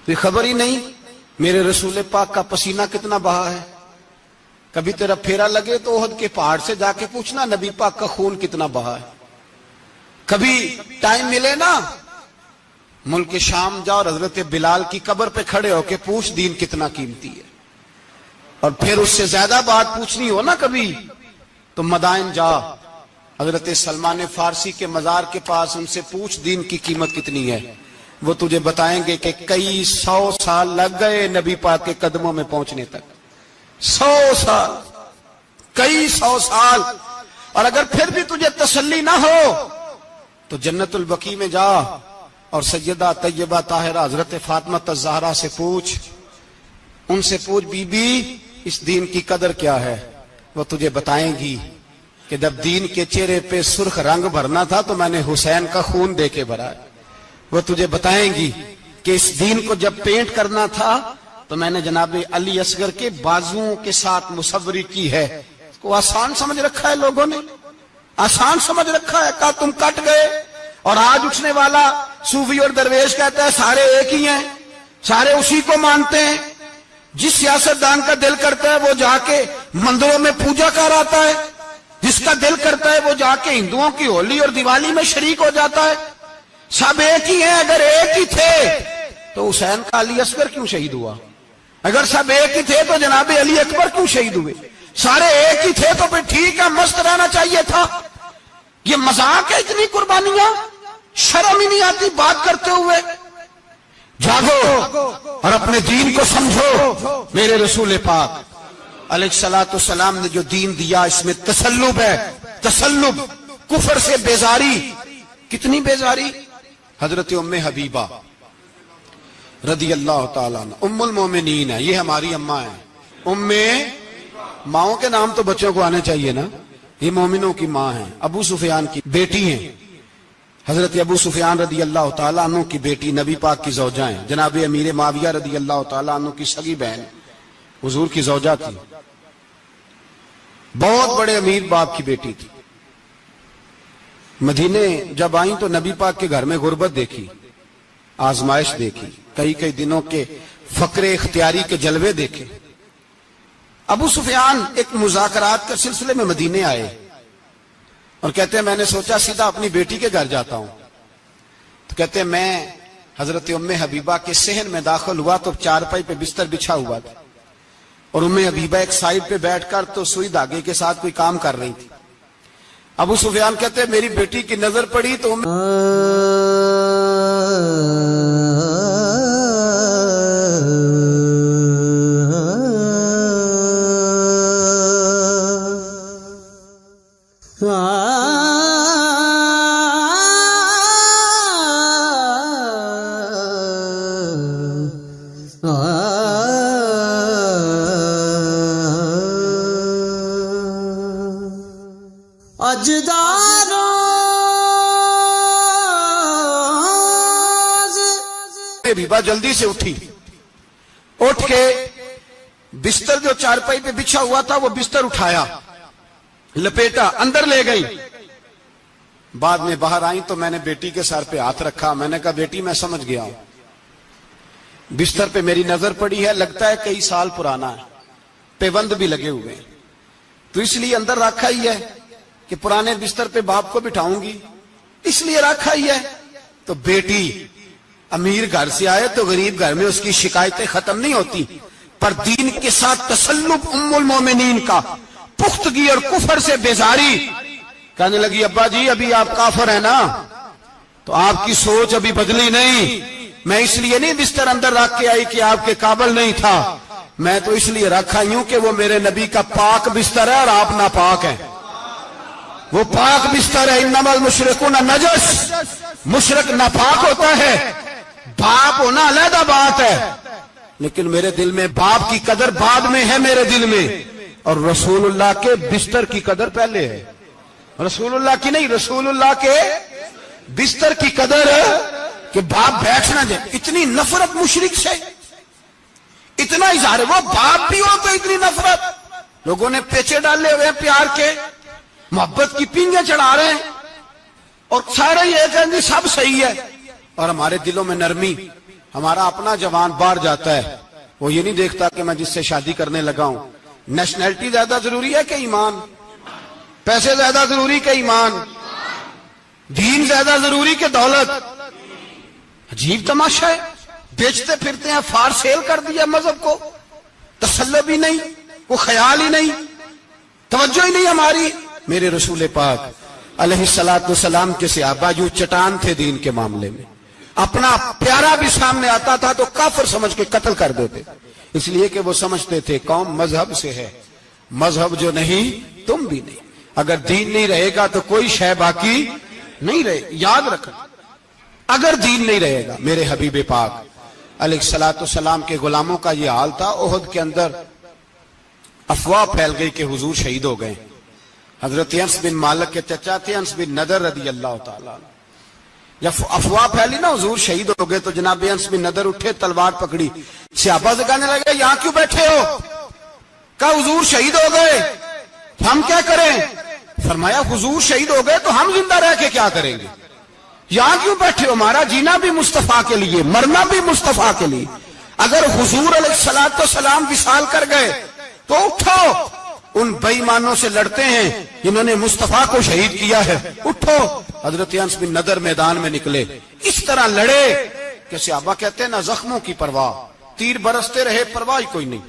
A: تجھے خبر ہی نہیں میرے رسول پاک کا پسینہ کتنا بہا ہے. کبھی تیرا پھیرا لگے تو احد کے پہاڑ سے جا کے پوچھنا نبی پاک کا خون کتنا بہا ہے. کبھی ٹائم ملے نا، ملک شام جا اور حضرت بلال کی قبر پہ کھڑے ہو کے پوچھ دین کتنا قیمتی ہے. اور پھر اس سے زیادہ بات پوچھنی ہو نا کبھی تو مدائن جا، حضرت سلمان فارسی کے مزار کے پاس ان سے پوچھ دین کی قیمت کتنی ہے. وہ تجھے بتائیں گے کہ کئی 100 سال لگ گئے نبی پاک کے قدموں میں پہنچنے تک. 100 سال، کئی 100 سال. اور اگر پھر بھی تجھے تسلی نہ ہو تو جنت البقیع میں جا اور سیدہ طیبہ طاہرہ حضرت فاطمہ الزہرا سے پوچھ. ان سے پوچھ بی بی اس دین کی قدر کیا ہے. وہ تجھے بتائیں گی کہ جب دین کے چہرے پہ سرخ رنگ بھرنا تھا تو میں نے حسین کا خون دے کے بھرا. وہ تجھے بتائیں گی کہ اس دین کو جب پینٹ کرنا تھا تو میں نے جناب علی اصغر کے بازوؤں کے ساتھ مصوری کی ہے. اس کو آسان سمجھ رکھا ہے لوگوں نے، آسان سمجھ رکھا ہے. کہا تم کٹ گئے. اور آج اٹھنے والا صوفی اور درویش کہتا ہے سارے ایک ہی ہیں، سارے اسی کو مانتے ہیں. جس سیاستدان کا دل کرتا ہے وہ جا کے مندروں میں پوجا کر آتا ہے، جس کا دل کرتا ہے وہ جا کے ہندوؤں کی ہولی اور دیوالی میں شریک ہو جاتا ہے. سب ایک ہی ہیں. اگر ایک ہی تھے تو حسین کا علی اصغر کیوں شہید ہوا؟ اگر سب ایک ہی تھے تو جناب علی اکبر کیوں شہید ہوئے؟ سارے ایک ہی تھے تو پھر ٹھیک ہے، مست رہنا چاہیے تھا. یہ مذاق ہے اتنی قربانیاں؟ شرم ہی نہیں آتی بات کرتے ہوئے؟ جاگو اور اپنے دین کو سمجھو. میرے رسول پاک علیہ الصلوۃ والسلام نے جو دین دیا اس میں تسلب ہے، تسلب، کفر سے بیزاری. کتنی بیزاری؟ حضرت ام حبیبہ رضی اللہ تعالیٰ عنہ ام المومنین ہے، یہ ہماری اماں ہیں. ام، ماؤں کے نام تو بچوں کو آنے چاہیے نا. یہ مومنوں کی ماں ہیں، ابو سفیان کی بیٹی ہیں. حضرت ابو سفیان رضی اللہ تعالیٰ عنہ کی بیٹی نبی پاک کی زوجہ ہیں. جناب امیر معاویہ رضی اللہ تعالیٰ عنہ کی سگی بہن حضور کی زوجہ تھی. بہت بڑے امیر باپ کی بیٹی تھی. مدینے جب آئیں تو نبی پاک کے گھر میں غربت دیکھی. آزمائش دیکھی، کئی کئی دنوں کے فقر اختیاری کے جلوے دیکھے۔ ابو سفیان ایک مذاکرات کے سلسلے میں مدینے آئے اور کہتے ہیں میں نے سوچا سیدھا اپنی بیٹی کے گھر جاتا ہوں، تو کہتے ہیں میں حضرت ام حبیبہ کے صحن میں داخل ہوا تو چارپائی پہ بستر بچھا ہوا تھا، اور ام حبیبہ ایک سائیڈ پہ بیٹھ کر تو سوئی دھاگے کے ساتھ کوئی کام کر رہی تھی۔ ابو سفیان کہتے ہیں میری بیٹی کی نظر پڑی تو حبیبہ جلدی سے اٹھی، اٹھ کے بستر جو چارپائی پہ بچھا ہوا تھا وہ بستر اٹھایا، لپیٹا، اندر لے گئی۔ بعد میں باہر آئی تو میں نے بیٹی کے سر پہ ہاتھ رکھا، میں نے کہا بیٹی میں سمجھ گیا ہوں، بستر پہ میری نظر پڑی ہے، لگتا ہے کئی سال پرانا ہے، پیوند بھی لگے ہوئے ہیں، تو اس لیے اندر رکھا ہی ہے کہ پرانے بستر پہ باپ کو بٹھاؤں گی، اس لیے رکھا ہی ہے۔ تو بیٹی امیر گھر سے آئے تو غریب گھر میں اس کی شکایتیں ختم نہیں ہوتی، پر دین کے ساتھ تسلط ام المومنین کا، پختگی اور کفر سے بیزاری، کہنے لگی ابا جی ابھی آپ کافر ہیں نا، تو آپ کی سوچ ابھی بدلی نہیں، میں اس لیے نہیں بستر اندر رکھ کے آئی کہ آپ کے قابل نہیں تھا، میں تو اس لیے رکھا ہوں کہ وہ میرے نبی کا پاک بستر ہے اور آپ ناپاک ہیں، وہ پاک بستر ہے، انما المشرکون نجس، مشرک ناپاک ہوتا ہے، باپ ہونا علیحدہ بات ہے، لیکن میرے دل میں باپ کی قدر بعد میں ہے میرے دل میں، اور رسول اللہ کے بستر کی قدر پہلے ہے، رسول اللہ کی نہیں، رسول اللہ کے بستر کی قدر ہے کہ باپ بیٹھ نہ جائے۔ اتنی نفرت مشرک سے، اتنا اظہار، وہ باپ بھی ہو تو اتنی نفرت، لوگوں نے پیچے ڈالے ہوئے ہیں پیار کے، محبت کی پینگیں چڑھا رہے ہیں، اور سارے یہ کہیں گے سب صحیح ہے، اور ہمارے دلوں میں نرمی، ہمارا اپنا جوان باہر جاتا ہے، وہ یہ نہیں دیکھتا کہ میں جس سے شادی کرنے لگا ہوں نیشنلٹی زیادہ ضروری ہے کہ ایمان، پیسے زیادہ ضروری کہ ایمان، دین زیادہ ضروری کہ دولت۔ عجیب تماشا ہے، بیچتے پھرتے ہیں، فار سیل کر دیا مذہب کو، تسلب ہی نہیں، وہ خیال ہی نہیں، توجہ ہی نہیں ہماری۔ میرے رسول پاک علیہ الصلوۃ والسلام کے صحابہ جو چٹان تھے دین کے معاملے میں، اپنا پیارا بھی سامنے آتا تھا تو کافر سمجھ کے قتل کر دیتے، اس لیے کہ وہ سمجھتے تھے قوم مذہب سے ہے، مذہب جو نہیں تم بھی نہیں، اگر دین نہیں رہے گا تو کوئی شے باقی نہیں رہے، یاد رکھنا، اگر دین نہیں رہے گا۔ میرے حبیب پاک علیہ الصلوۃ والسلام کے غلاموں کا یہ حال تھا۔ احد کے اندر افواہ پھیل گئی کہ حضور شہید ہو گئے، حضرت انس بن مالک کے چچا تھے انس بن نضر رضی اللہ تعالیٰ عنہ، جب افواہ پھیلی نا حضور شہید ہو گئے تو جناب انس بن نضر اٹھے، تلوار پکڑی، صحابہ سے کہنے لگے یہاں کیوں بیٹھے ہو؟ کہا حضور شہید ہو گئے، ہم کیا کریں؟ فرمایا حضور شہید ہو گئے تو ہم زندہ رہ کے کیا کریں گے؟ یہاں کیوں بیٹھے ہو؟ ہمارا جینا بھی مصطفیٰ کے لیے، مرنا بھی مصطفیٰ کے لیے، اگر حضور علیہ الصلوۃ والسلام وصال کر گئے تو اٹھو، ان بے ایمانوں سے لڑتے ہیں جنہوں نے مصطفیٰ کو شہید کیا ہے، اٹھو۔ حضرت انس بن نضر میدان میں نکلے، اس طرح لڑے کہ صحابہ کہتے ہیں نہ زخموں کی پرواہ، تیر برستے رہے پرواہ کوئی نہیں،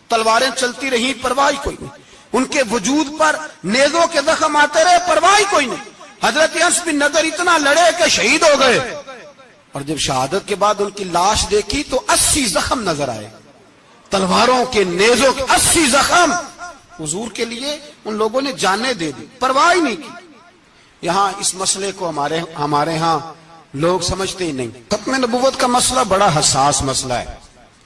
A: تلواریں چلتی رہی پرواہ کوئی نہیں، ان کے وجود پر نیزوں کے زخم آتے رہے پرواہ کوئی نہیں۔ حضرت انس بن نضر اتنا لڑے کہ شہید ہو گئے، اور جب شہادت کے بعد ان کی لاش دیکھی تو 80 زخم نظر آئے، تلواروں کے، نیزوں کے 80 زخم۔ حضور کے لیے ان لوگوں نے جانیں دے دی، پرواہ ہی نہیں کی۔ یہاں اس مسئلے کو ہمارے ہاں لوگ سمجھتے ہی نہیں۔ ختم نبوت کا مسئلہ بڑا حساس مسئلہ ہے۔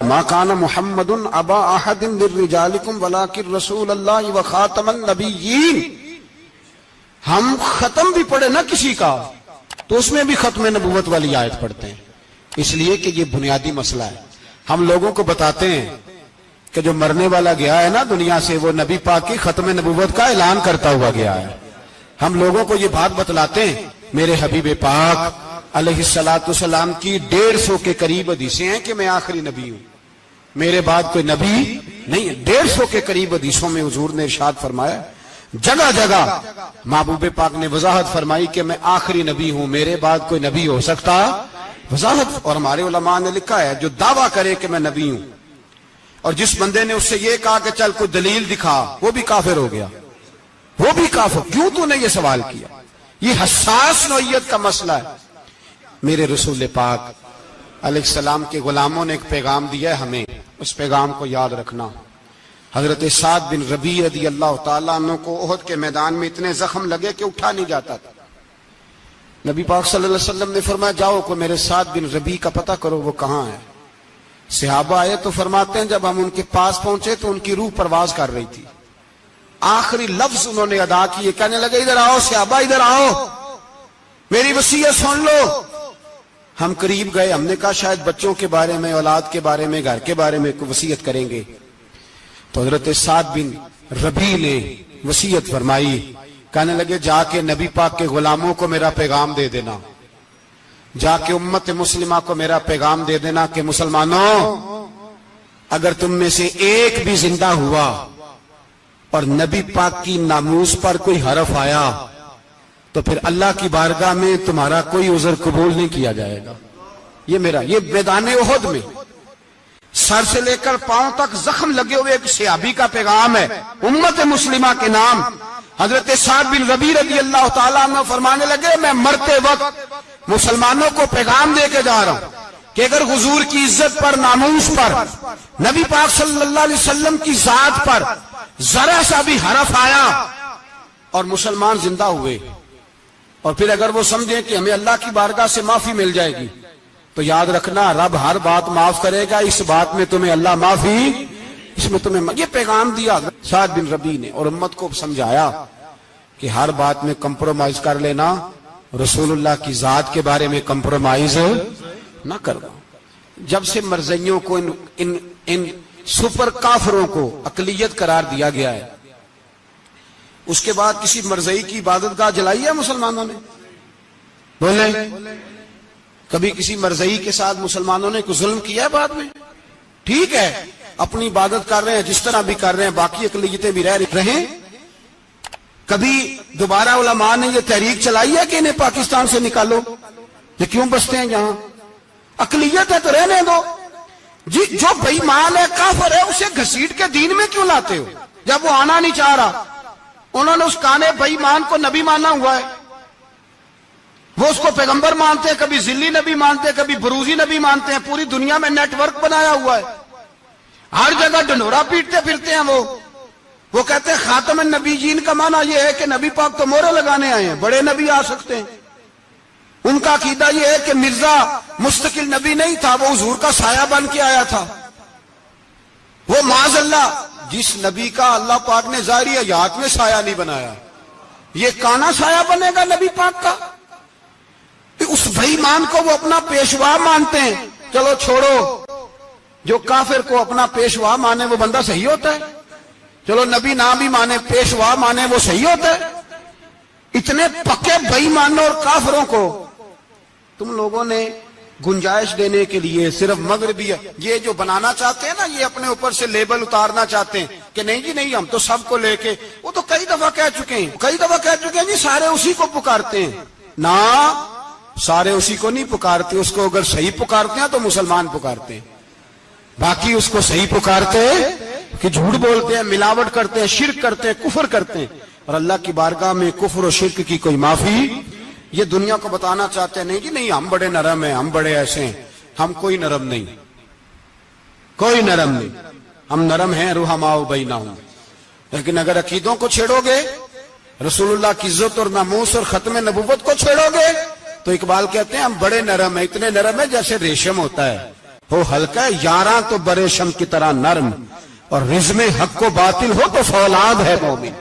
A: ما کان محمد ابا احد من رجالکم ولکن رسول اللہ وخاتم النبیین۔ ہم ختم بھی پڑھے نا کسی کا تو اس میں بھی ختم نبوت والی آیت پڑھتے ہیں، اس لیے کہ یہ بنیادی مسئلہ ہے۔ ہم لوگوں کو بتاتے ہیں کہ جو مرنے والا گیا ہے نا دنیا سے، وہ نبی پاک کی ختم نبوت کا اعلان کرتا ہوا گیا ہے۔ ہم لوگوں کو یہ بات بتلاتے ہیں، میرے حبیب پاک علیہ السلام کی 150 کے قریب حدیثیں ہیں کہ میں آخری نبی ہوں، میرے بعد کوئی نبی نہیں ہے۔ 150 کے قریب حدیثوں میں حضور نے ارشاد فرمایا، جگہ جگہ محبوب پاک نے وضاحت فرمائی کہ میں آخری نبی ہوں، میرے بعد کوئی نبی ہو سکتا، وضاحت۔ اور ہمارے علماء نے لکھا ہے جو دعویٰ کرے کہ میں نبی ہوں اور جس بندے نے اس سے یہ کہا کہ چل کوئی دلیل دکھا، وہ بھی کافر ہو گیا، وہ بھی کافر۔ کیوں تو نے یہ سوال کیا؟ یہ حساس نوعیت کا مسئلہ ہے۔ میرے رسول پاک علیہ السلام کے غلاموں نے ایک پیغام دیا ہے ہمیں، اس پیغام کو یاد رکھنا۔ حضرت سعد بن ربیع رضی اللہ تعالیٰ عنہ کو احد کے میدان میں اتنے زخم لگے کہ اٹھا نہیں جاتا تھا۔ نبی پاک صلی اللہ علیہ وسلم نے فرمایا جاؤ کو میرے سعد بن ربیع کا پتہ کرو وہ کہاں ہے۔ صحابہ آئے تو فرماتے ہیں جب ہم ان کے پاس پہنچے تو ان کی روح پرواز کر رہی تھی، آخری لفظ انہوں نے ادا کیے، کہنے لگے ادھر آؤ صحابہ، ادھر آؤ، میری وصیت سن لو۔ ہم قریب گئے، ہم نے کہا شاید بچوں کے بارے میں، اولاد کے بارے میں، گھر کے بارے میں کوئی وصیت کریں گے۔ تو حضرت سعد بن ربیع نے وصیت فرمائی، کہنے لگے جا کے نبی پاک کے غلاموں کو میرا پیغام دے دینا، جا کے امت مسلمہ کو میرا پیغام دے دینا کہ مسلمانوں اگر تم میں سے ایک بھی زندہ ہوا اور نبی پاک کی ناموس پر کوئی حرف آیا تو پھر اللہ کی بارگاہ میں تمہارا کوئی عذر قبول نہیں کیا جائے گا۔ یہ میدان احد میں سر سے لے کر پاؤں تک زخم لگے ہوئے ایک صحابی کا پیغام ہے امت مسلمہ کے نام۔ حضرت سعد بن ربیع رضی اللہ تعالیٰ عنہ فرمانے لگے میں مرتے وقت مسلمانوں کو پیغام دے کے جا رہا ہوں کہ اگر حضور کی عزت پر، ناموس پر، نبی پاک صلی اللہ علیہ وسلم کی ذات پر ذرا سا بھی حرف آیا اور مسلمان زندہ ہوئے اور پھر اگر وہ سمجھیں کہ ہمیں اللہ کی بارگاہ سے معافی مل جائے گی تو یاد رکھنا رب ہر بات معاف کرے گا، اس بات میں تمہیں اللہ معافی، اس میں تمہیں یہ پیغام دیا سعد بن ربیع نے اور امت کو سمجھایا کہ ہر بات میں کمپرومائز کر لینا، رسول اللہ کی ذات کے بارے میں کمپرومائز نہ کرنا۔ جب سے مرزائیوں کو ان سپر کافروں کو اقلیت قرار دیا گیا ہے، اس کے بعد کسی مرزائی کی عبادت گاہ جلائی ہے مسلمانوں نے؟ بولیں کبھی کسی مرزائی کے ساتھ مسلمانوں نے کوئی ظلم کیا ہے بعد میں؟ ٹھیک ہے اپنی عبادت کر رہے ہیں جس طرح بھی کر رہے ہیں، باقی اقلیتیں بھی رہیں۔ کبھی دوبارہ علماء نے یہ تحریک چلائی ہے کہ انہیں پاکستان سے نکالو، یہ کیوں بستے ہیں یہاں؟ اقلیت ہے تو رہنے دو۔ جی جو بے ایمان ہے، کافر ہے، اسے گھسیٹ کے دین میں کیوں لاتے ہو جب وہ آنا نہیں چاہ رہا؟ انہوں نے اس کانے بے ایمان کو نبی مانا ہوا ہے، وہ اس کو پیغمبر مانتے ہیں، کبھی ذلی نبی مانتے ہیں، کبھی بروزی نبی مانتے ہیں، پوری دنیا میں نیٹ ورک بنایا ہوا ہے، ہر جگہ ڈنڈورا پیٹتے پھرتے ہیں۔ وہ کہتے ہیں خاتم النبیین کا معنی یہ ہے کہ نبی پاک تو مورے لگانے آئے ہیں، بڑے نبی آ سکتے ہیں۔ ان کا عقیدہ یہ ہے کہ مرزا مستقل نبی نہیں تھا، وہ حضور کا سایہ بن کے آیا تھا۔ وہ معاذ اللہ جس نبی کا اللہ پاک نے ظاہری حیات میں سایہ نہیں بنایا، یہ کانا سایہ بنے گا نبی پاک کا؟ اس بے ایمان کو وہ اپنا پیشوا مانتے ہیں۔ چلو چھوڑو، جو کافر کو اپنا پیشوا مانے وہ بندہ صحیح ہوتا ہے؟ چلو نبی نام بھی مانے، پیشوا مانے، وہ صحیح ہوتا ہے؟ اتنے پکے بے ایمانوں اور کافروں کو تم لوگوں نے گنجائش دینے کے لیے صرف مغربی یہ جو بنانا چاہتے ہیں نا، یہ اپنے اوپر سے لیبل اتارنا چاہتے ہیں کہ نہیں جی نہیں، ہم تو سب کو لے کے، وہ تو کئی دفعہ کہہ چکے ہیں جی سارے اسی کو پکارتے ہیں۔ نہ، سارے اسی کو نہیں پکارتے، اس کو اگر صحیح پکارتے ہیں تو مسلمان پکارتے ہیں، باقی اس کو صحیح پکارتے کہ جھوٹ بولتے ہیں، ملاوٹ کرتے ہیں، شرک کرتے ہیں، کفر کرتے ہیں، اور اللہ کی بارگاہ میں کفر و شرک کی کوئی معافی۔ یہ دنیا کو بتانا چاہتے ہیں نہیں جی نہیں، ہم بڑے نرم ہیں، ہم بڑے ایسے ہیں۔ ہم کوئی نرم نہیں، کوئی نرم نہیں، ہم نرم ہیں رحماء بینہم۔ لیکن اگر عقیدوں کو چھیڑو گے، رسول اللہ کی عزت اور ناموس اور ختم نبوت کو چھیڑو گے، تو اقبال کہتے ہیں ہم بڑے نرم ہیں، اتنے نرم ہیں جیسے ریشم ہوتا ہے، ہو ہلکا ہے یاراں تو بریشم کی طرح نرم، اور رزم حق کو باطل ہو تو فولاد ہے مومن۔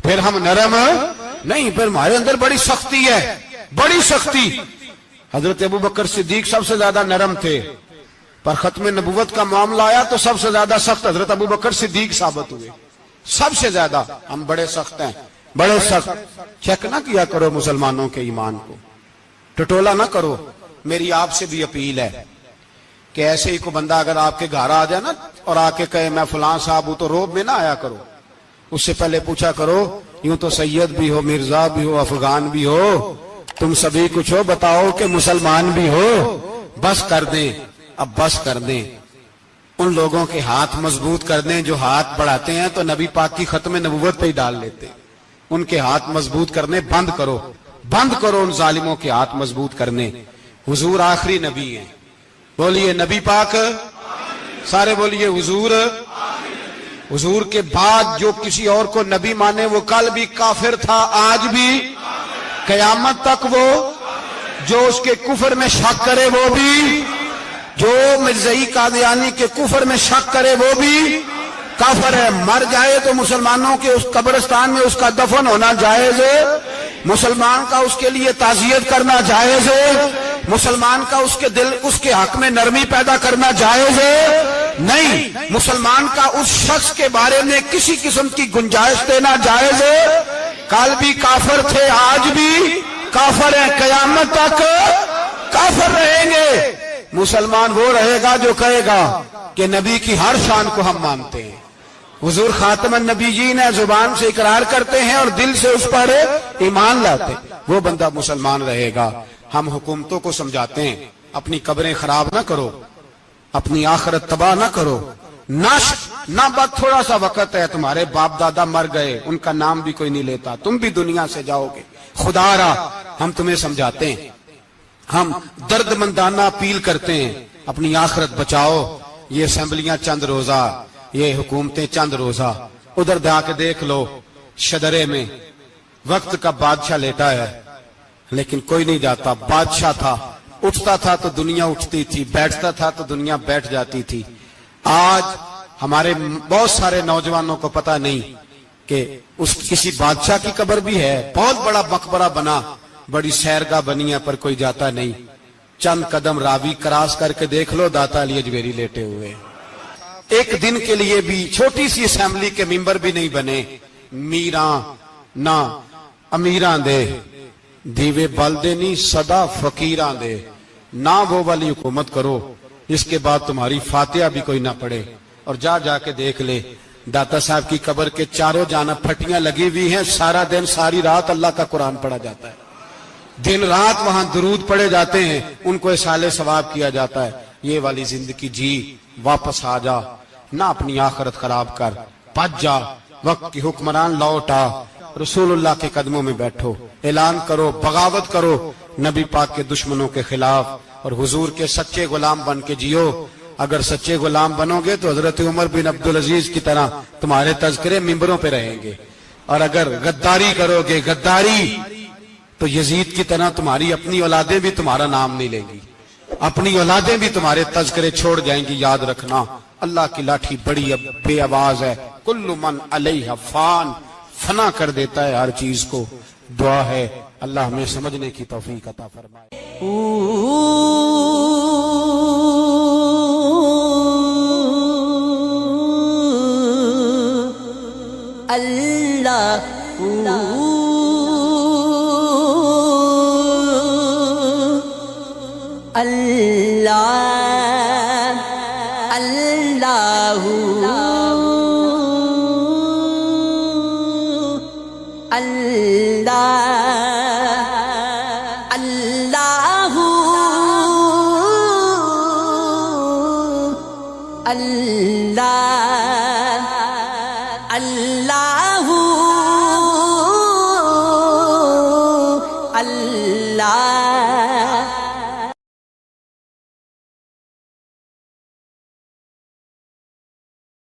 A: پھر ہم نرم نہیں، پھر ہمارے اندر بڑی سختی ہے، بڑی سختی۔ حضرت ابوبکر صدیق سب سے زیادہ نرم تھے، پر ختم نبوت کا معاملہ آیا تو سب سے زیادہ سخت حضرت ابوبکر صدیق ثابت ہوئے، سب سے زیادہ۔ ہم بڑے سخت ہیں، بڑے سخت۔ چیک نہ کیا کرو مسلمانوں کے ایمان کو، ٹٹولا نہ کرو. میری آپ سے بھی اپیل ہے کہ ایسے ہی کو بندہ اگر آپ کے گھر آ جائے نا اور آ کے کہے میں فلاں صاحب ہوں، تو روب میں نہ آیا کرو. اس سے پہلے پوچھا کرو یوں تو سید بھی ہو، مرزا بھی ہو، افغان بھی ہو، تم سبھی کچھ ہو، بتاؤ کہ مسلمان بھی ہو. بس کر دیں، اب بس کر دیں. ان لوگوں کے ہاتھ مضبوط کر دیں جو ہاتھ بڑھاتے ہیں تو نبی پاک کی ختم نبوت پہ ہی ڈال لیتے. ان کے ہاتھ مضبوط کرنے بند کرو، بند کرو ان ظالموں کے ہاتھ مضبوط کرنے. حضور آخری نبی ہیں. بولیے نبی پاک، سارے بولیے حضور. حضور کے بعد جو کسی اور کو نبی مانے وہ کل بھی کافر تھا، آج بھی قیامت تک وہ. جو اس کے کفر میں شک کرے وہ بھی، جو مرزائی قادیانی کے کفر میں شک کرے وہ بھی کافر ہے. مر جائے تو مسلمانوں کے اس قبرستان میں اس کا دفن ہونا جائز ہے، مسلمان کا اس کے لیے تعزیت کرنا جائز ہے، مسلمان کا اس کے دل اس کے حق میں نرمی پیدا کرنا جائز ہے. نہیں، مسلمان کا اس شخص کے بارے میں کسی قسم کی گنجائش دینا جائز ہے. کل بھی کافر تھے، آج بھی کافر ہیں، قیامت تک کافر رہیں گے. مسلمان وہ رہے گا جو کہے گا کہ نبی کی ہر شان کو ہم مانتے ہیں. حضور خاتم النبیین ہے، زبان سے اقرار کرتے ہیں اور دل سے اس پر ایمان لاتے، وہ بندہ مسلمان رہے گا. ہم حکومتوں کو سمجھاتے ہیں اپنی قبریں خراب نہ کرو، اپنی آخرت تباہ نہ کرو. نہ بس تھوڑا سا وقت ہے، تمہارے باپ دادا مر گئے، ان کا نام بھی کوئی نہیں لیتا، تم بھی دنیا سے جاؤ گے. خدا را ہم تمہیں سمجھاتے ہیں، ہم درد مندانہ اپیل کرتے ہیں، اپنی آخرت بچاؤ. یہ اسمبلیاں چند روزہ، یہ حکومتیں چند روزہ. ادھر جا کے دیکھ لو شدرے میں وقت کا بادشاہ لیٹا ہے لیکن کوئی نہیں جاتا. بادشاہ تھا، اٹھتا تھا تو دنیا اٹھتی تھی، بیٹھتا تھا تو دنیا بیٹھ جاتی تھی. آج ہمارے بہت سارے نوجوانوں کو پتہ نہیں کہ اس کسی بادشاہ کی قبر بھی ہے. بہت بڑا مقبرہ بنا، بڑی سیرگاہ بنی ہے، پر کوئی جاتا نہیں. چند قدم راوی کراس کر کے دیکھ لو، داتا علی اجمیری لیٹے ہوئے. ایک دن کے لیے بھی چھوٹی سی اسمبلی کے ممبر بھی نہیں بنے. میراں نہ امیراں دے دیوے بلدے نہیں صدا فقیراں دے. نہ وہ والی حکومت کرو جس کے بعد تمہاری فاتحہ بھی کوئی نہ پڑھے. اور جا کے دیکھ لے داتا صاحب کی قبر کے چاروں جانب پھٹیاں لگی ہوئی ہیں. سارا دن ساری رات اللہ کا قرآن پڑھا جاتا ہے، دن رات وہاں درود پڑھے جاتے ہیں، ان کو اصالہ ثواب کیا جاتا ہے. یہ والی زندگی جی، واپس آ جا، نہ اپنی آخرت خراب کر. بچ جا، وقت کی حکمران لوٹ آ، رسول اللہ کے قدموں میں بیٹھو، اعلان کرو، بغاوت کرو نبی پاک کے دشمنوں کے خلاف، اور حضور کے سچے غلام بن کے جیو. اگر سچے غلام بنو گے تو حضرت عمر بن عبدالعزیز کی طرح تمہارے تذکرے ممبروں پہ رہیں گے. اور اگر غداری کرو گے، غداری، تو یزید کی طرح تمہاری اپنی اولادیں بھی تمہارا نام نہیں لیں گی، اپنی اولادیں بھی تمہارے تذکرے چھوڑ جائیں گی. یاد رکھنا اللہ کی لاٹھی بڑی بے آواز ہے. کل من علیہ فان، فنا کر دیتا ہے ہر چیز کو. دعا ہے اللہ ہمیں سمجھنے کی توفیق عطا فرمائے.
B: اللہ اللہ اللہ اللہ اللہ اللہ اللہ